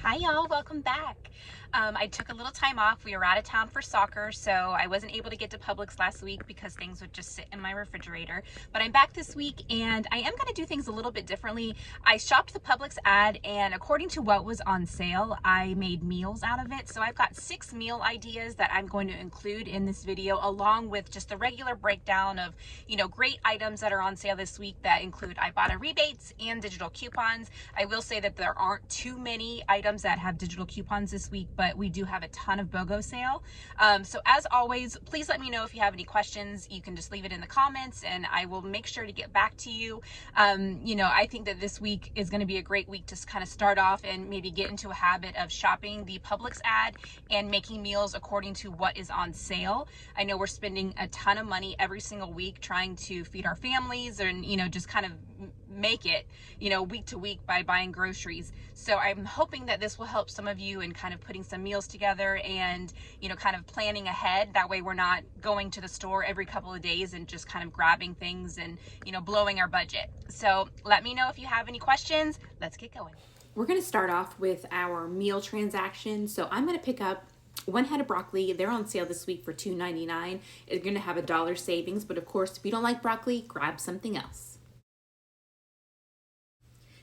Hi y'all, welcome back. I took a little time off. We were out of town for soccer, so I wasn't able to get to Publix last week because things would just sit in my refrigerator. But I'm back this week and I am going to do things a little bit differently. I shopped the Publix ad and according to what was on sale, I made meals out of it. So I've got 6 meal ideas that I'm going to include in this video along with just a regular breakdown of, great items that are on sale this week that include Ibotta rebates and digital coupons. I will say that there aren't too many items that have digital coupons this week, but we do have a ton of BOGO sale. So as always, please let me know if you have any questions. You can just leave it in the comments and I will make sure to get back to you. I think that this week is going to be a great week to kind of start off and maybe get into a habit of shopping the Publix ad and making meals according to what is on sale. I know we're spending a ton of money every single week trying to feed our families and, just kind of make it, week to week by buying groceries. So I'm hoping that this will help some of you in kind of putting some meals together and, kind of planning ahead. That way we're not going to the store every couple of days and just kind of grabbing things and, blowing our budget. So let me know if you have any questions. Let's get going. We're going to start off with our meal transaction. So I'm going to pick up one head of broccoli. They're on sale this week for $2.99. It's going to have $1 savings, but of course, if you don't like broccoli, grab something else.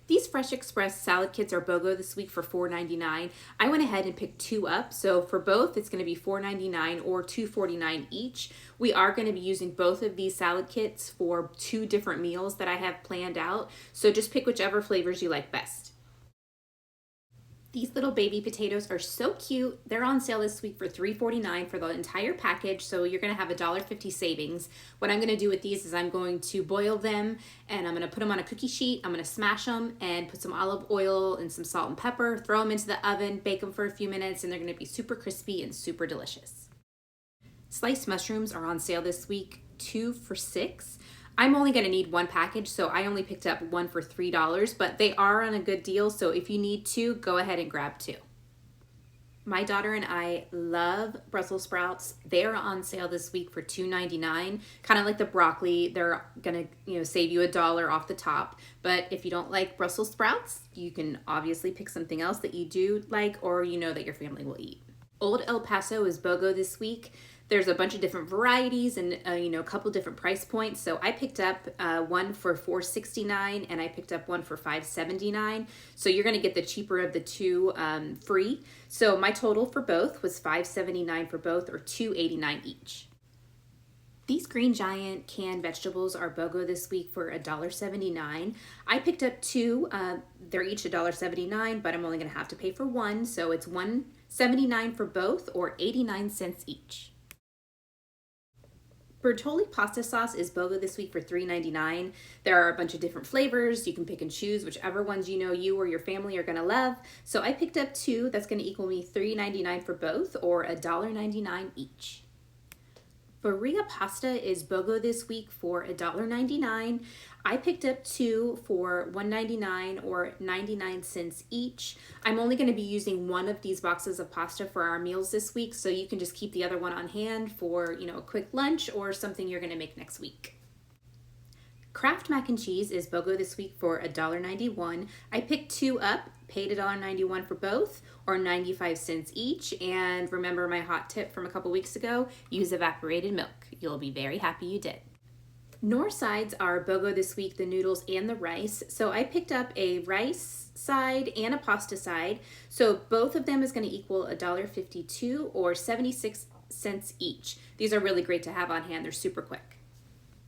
These Fresh Express salad kits are BOGO this week for $4.99. I went ahead and picked 2 up. So for both, it's going to be $4.99 or $2.49 each. We are going to be using both of these salad kits for 2 different meals that I have planned out. So just pick whichever flavors you like best. These little baby potatoes are so cute. They're on sale this week for $3.49 for the entire package, so you're going to have $1.50 savings. What I'm going to do with these is I'm going to boil them, and I'm going to put them on a cookie sheet. I'm going to smash them and put some olive oil and some salt and pepper, throw them into the oven, bake them for a few minutes, and they're going to be super crispy and super delicious. Sliced mushrooms are on sale this week, 2 for $6. I'm only going to need 1 package, so I only picked up 1 for $3, but they are on a good deal, so if you need 2, go ahead and grab 2. My daughter and I love Brussels sprouts. They're on sale this week for $2.99. Kind of like the broccoli, they're going to save you $1 off the top. But if you don't like Brussels sprouts, you can obviously pick something else that you do like or that your family will eat. Old El Paso is BOGO this week. There's a bunch of different varieties and a couple different price points. So I picked up one for $4.69 and I picked up one for $5.79. So you're going to get the cheaper of the 2 free. So my total for both was $5.79 for both, or $2.89 each. These Green Giant canned vegetables are BOGO this week for $1.79. I picked up 2. They're each $1.79, but I'm only going to have to pay for 1. So it's $1.79 for both, or 89 cents each. Bertolli pasta sauce is BOGO this week for $3.99. There are a bunch of different flavors. You can pick and choose whichever ones you or your family are going to love. So I picked up 2. That's going to equal me $3.99 for both, or $1.99 each. Barilla pasta is BOGO this week for $1.99. I picked up 2 for $1.99 or 99 cents each. I'm only going to be using 1 of these boxes of pasta for our meals this week, so you can just keep the other one on hand for, a quick lunch or something you're going to make next week. Kraft mac and cheese is BOGO this week for $1.91. I picked 2 up, paid $1.91 for both, or 95 cents each. And remember my hot tip from a couple weeks ago, use evaporated milk. You'll be very happy you did. Nor sides are BOGO this week, the noodles and the rice. So I picked up a rice side and a pasta side. So both of them is going to equal $1.52 or 76 cents each. These are really great to have on hand. They're super quick.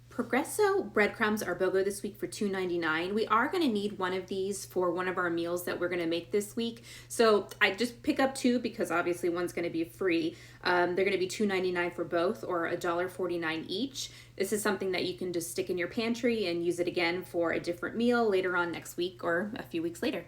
Progresso breadcrumbs are BOGO this week for $2.99. We are going to need 1 of these for one of our meals that we're going to make this week. So I just pick up 2 because obviously one's going to be free. They're going to be $2.99 for both, or $1.49 each. This is something that you can just stick in your pantry and use it again for a different meal later on next week or a few weeks later.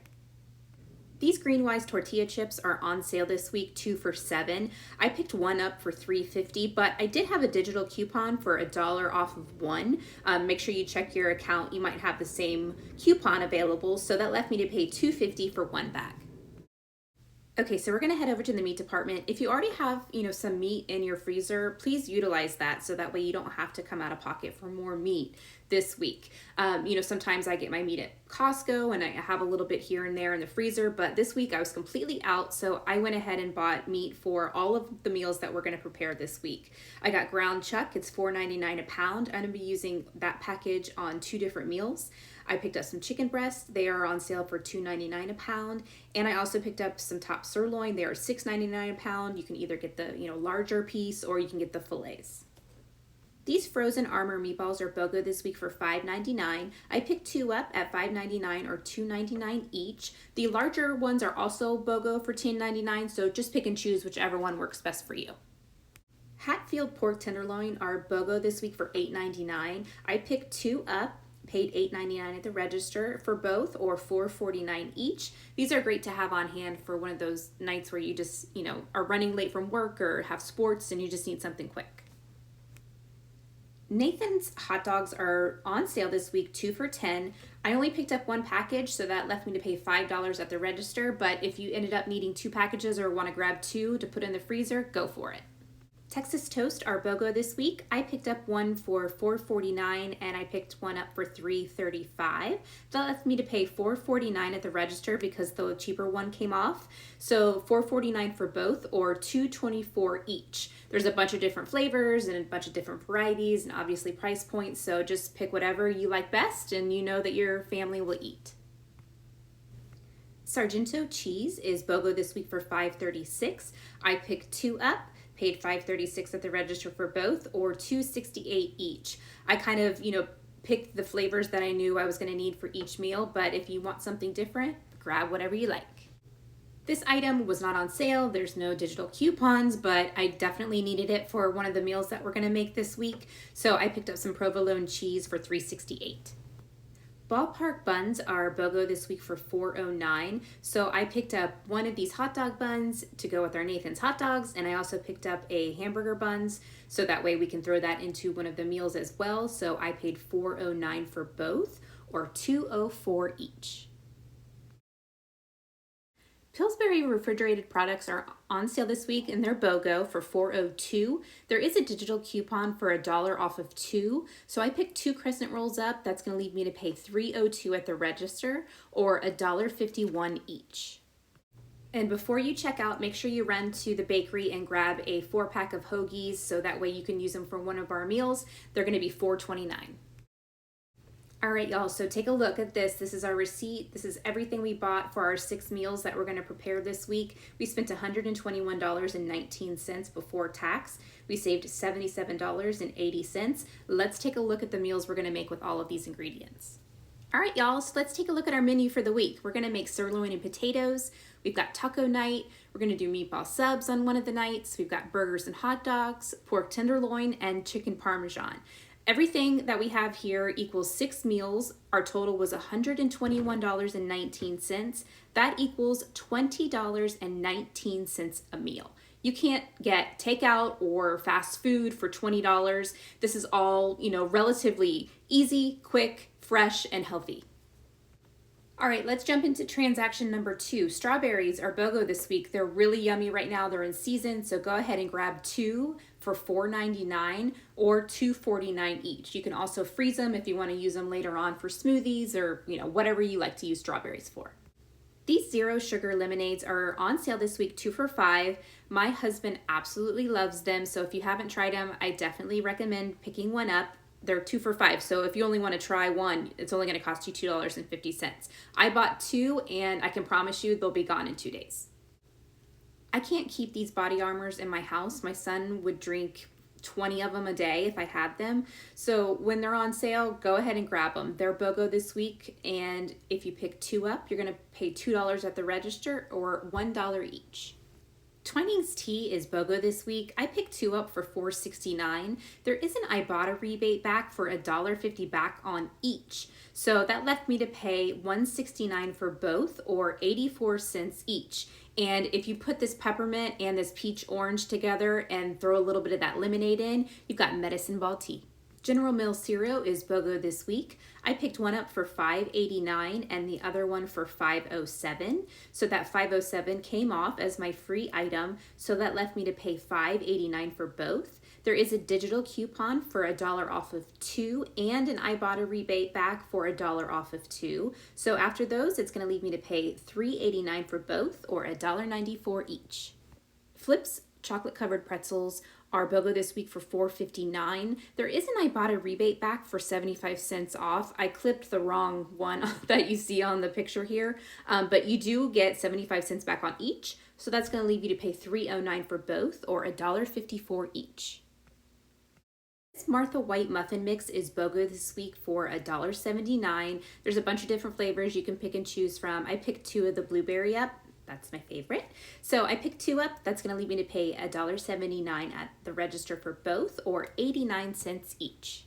These Greenwise tortilla chips are on sale this week, 2 for $7. I picked 1 up for $3.50, but I did have a digital coupon for $1 off of 1. Make sure you check your account. You might have the same coupon available, so that left me to pay $2.50 for 1 bag. Okay, so we're gonna head over to the meat department. If you already have, some meat in your freezer, please utilize that so that way you don't have to come out of pocket for more meat this week. Sometimes I get my meat at Costco and I have a little bit here and there in the freezer, but this week I was completely out, so I went ahead and bought meat for all of the meals that we're gonna prepare this week. I got ground chuck, it's $4.99 a pound. I'm gonna be using that package on 2 different meals. I picked up some chicken breasts. They are on sale for $2.99 a pound. And I also picked up some top sirloin. They are $6.99 a pound. You can either get the, larger piece or you can get the fillets. These frozen Armor meatballs are BOGO this week for $5.99. I picked 2 up at $5.99 or $2.99 each. The larger ones are also BOGO for $10.99, so just pick and choose whichever one works best for you. Hatfield pork tenderloin are BOGO this week for $8.99. I picked 2 up, paid $8.99 at the register for both, or $4.49 each. These are great to have on hand for one of those nights where you just, are running late from work or have sports and you just need something quick. Nathan's hot dogs are on sale this week, 2 for $10. I only picked up 1 package, so that left me to pay $5 at the register, but if you ended up needing 2 packages or want to grab 2 to put in the freezer, go for it. Texas toast are BOGO this week. I picked up 1 for $4.49 and I picked 1 up for $3.35. That left me to pay $4.49 at the register because the cheaper one came off. So $4.49 for both, or $2.24 each. There's a bunch of different flavors and a bunch of different varieties and obviously price points, so just pick whatever you like best and you know that your family will eat. Sargento cheese is BOGO this week for $5.36. I picked 2 up, paid $5.36 at the register for both, or $2.68 each. I kind of, picked the flavors that I knew I was going to need for each meal, but if you want something different, grab whatever you like. This item was not on sale. There's no digital coupons, but I definitely needed it for one of the meals that we're going to make this week, so I picked up some provolone cheese for $3.68. Ballpark buns are BOGO this week for $4.09. So I picked up 1 of these hot dog buns to go with our Nathan's hot dogs, and I also picked up a hamburger buns, so that way we can throw that into one of the meals as well. So I paid $4.09 for both, or $2.04 each. Pillsbury refrigerated products are on sale this week and they're BOGO for $4.02. There is a digital coupon for $1 off of 2. So I picked 2 crescent rolls up. That's going to leave me to pay $3.02 at the register, or $1.51 each. And before you check out, make sure you run to the bakery and grab a 4-pack of hoagies so that way you can use them for one of our meals. They're going to be $4.29. All right, y'all, so take a look at this. This is our receipt. This is everything we bought for our 6 meals that we're going to prepare this week. We spent $121.19 before tax. We saved $77.80. Let's take a look at the meals we're going to make with all of these ingredients. All right, y'all, so let's take a look at our menu for the week. We're going to make sirloin and potatoes. We've got taco night. We're going to do meatball subs on one of the nights. We've got burgers and hot dogs, pork tenderloin, and chicken parmesan. Everything that we have here equals 6 meals. Our total was $121.19. That equals $20.19 a meal. You can't get takeout or fast food for $20. This is all, relatively easy, quick, fresh, and healthy. All right, let's jump into transaction number 2. Strawberries are BOGO this week. They're really yummy right now. They're in season, so go ahead and grab 2 for $4.99 or $2.49 each. You can also freeze them if you want to use them later on for smoothies or, whatever you like to use strawberries for. These zero sugar lemonades are on sale this week, 2 for $5. My husband absolutely loves them, so if you haven't tried them, I definitely recommend picking one up. They're 2 for $5, so if you only want to try one, it's only going to cost you $2.50. I bought 2, and I can promise you they'll be gone in 2 days. I can't keep these body armors in my house. My son would drink 20 of them a day if I had them. So when they're on sale, go ahead and grab them. They're BOGO this week, and if you pick 2 up, you're going to pay $2 at the register or $1 each. Twinings tea is BOGO this week. I picked 2 up for $4.69. There is an Ibotta rebate back for $1.50 back on each. So that left me to pay $1.69 for both, or 84 cents each. And if you put this peppermint and this peach orange together and throw a little bit of that lemonade in, you've got medicine ball tea. General Mills cereal is BOGO this week. I picked one up for $5.89 and the other one for $5.07. So that $5.07 came off as my free item, so that left me to pay $5.89 for both. There is a digital coupon for $1 off of 2 and an Ibotta rebate back for $1 off of 2. So after those, it's going to leave me to pay $3.89 for both, or $1.94 each. Flip's chocolate covered pretzels are BOGO this week for $4.59. There is an Ibotta rebate back for 75 cents off. I clipped the wrong one that you see on the picture here, but you do get 75 cents back on each. So that's going to leave you to pay $3.09 for both, or $1.54 each. This Martha White muffin mix is BOGO this week for $1.79. There's a bunch of different flavors you can pick and choose from. I picked 2 of the blueberry up. That's my favorite. So I picked 2 up. That's going to leave me to pay $1.79 at the register for both, or 89 cents each.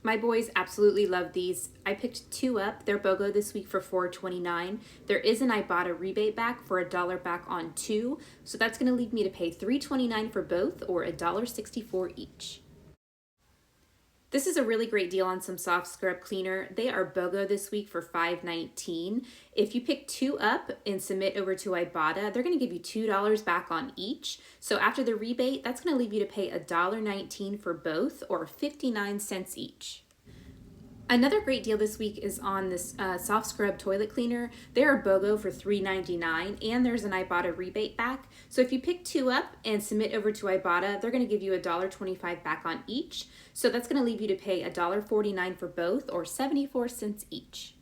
My boys absolutely love these. I picked 2 up. They're BOGO this week for $4.29. There is an Ibotta rebate back for $1 back on 2. So that's going to leave me to pay $3.29 for both, or $1.64 each. This is a really great deal on some soft scrub cleaner. They are BOGO this week for $5.19. If you pick 2 up and submit over to Ibotta, they're going to give you $2 back on each. So after the rebate, that's going to leave you to pay $1.19 for both, or 59 cents each. Another great deal this week is on this soft scrub toilet cleaner. They are BOGO for $3.99, and there's an Ibotta rebate back. So if you pick 2 up and submit over to Ibotta, they're going to give you $1.25 back on each. So that's going to leave you to pay $1.49 for both, or 74 cents each.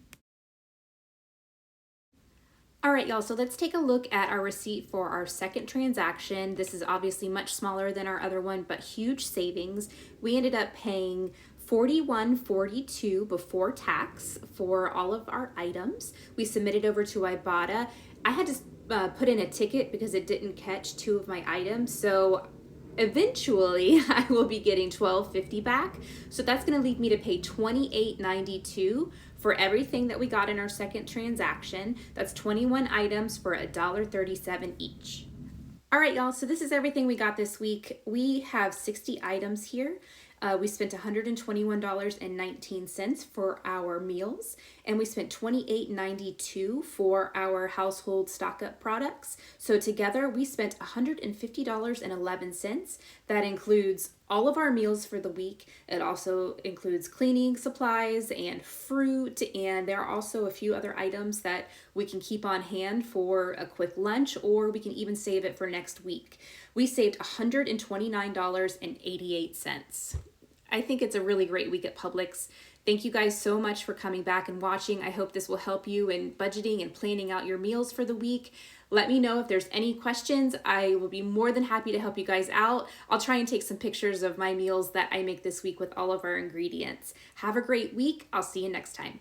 All right, y'all, so let's take a look at our receipt for our second transaction. This is obviously much smaller than our other one, but huge savings. We ended up paying $41.42 before tax for all of our items. We submitted over to Ibotta. I had to put in a ticket because it didn't catch 2 of my items, so eventually I will be getting $12.50 back. So that's going to leave me to pay $28.92 for everything that we got in our second transaction. That's 21 items for $1.37 each. All right, y'all, so this is everything we got this week. We have 60 items here. We spent $121.19 for our meals, and we spent $28.92 for our household stock-up products. So together, we spent $150.11. That includes all of our meals for the week. It also includes cleaning supplies and fruit, and there are also a few other items that we can keep on hand for a quick lunch, or we can even save it for next week. We saved $129.88. I think it's a really great week at Publix. Thank you guys so much for coming back and watching. I hope this will help you in budgeting and planning out your meals for the week. Let me know if there's any questions. I will be more than happy to help you guys out. I'll try and take some pictures of my meals that I make this week with all of our ingredients. Have a great week. I'll see you next time.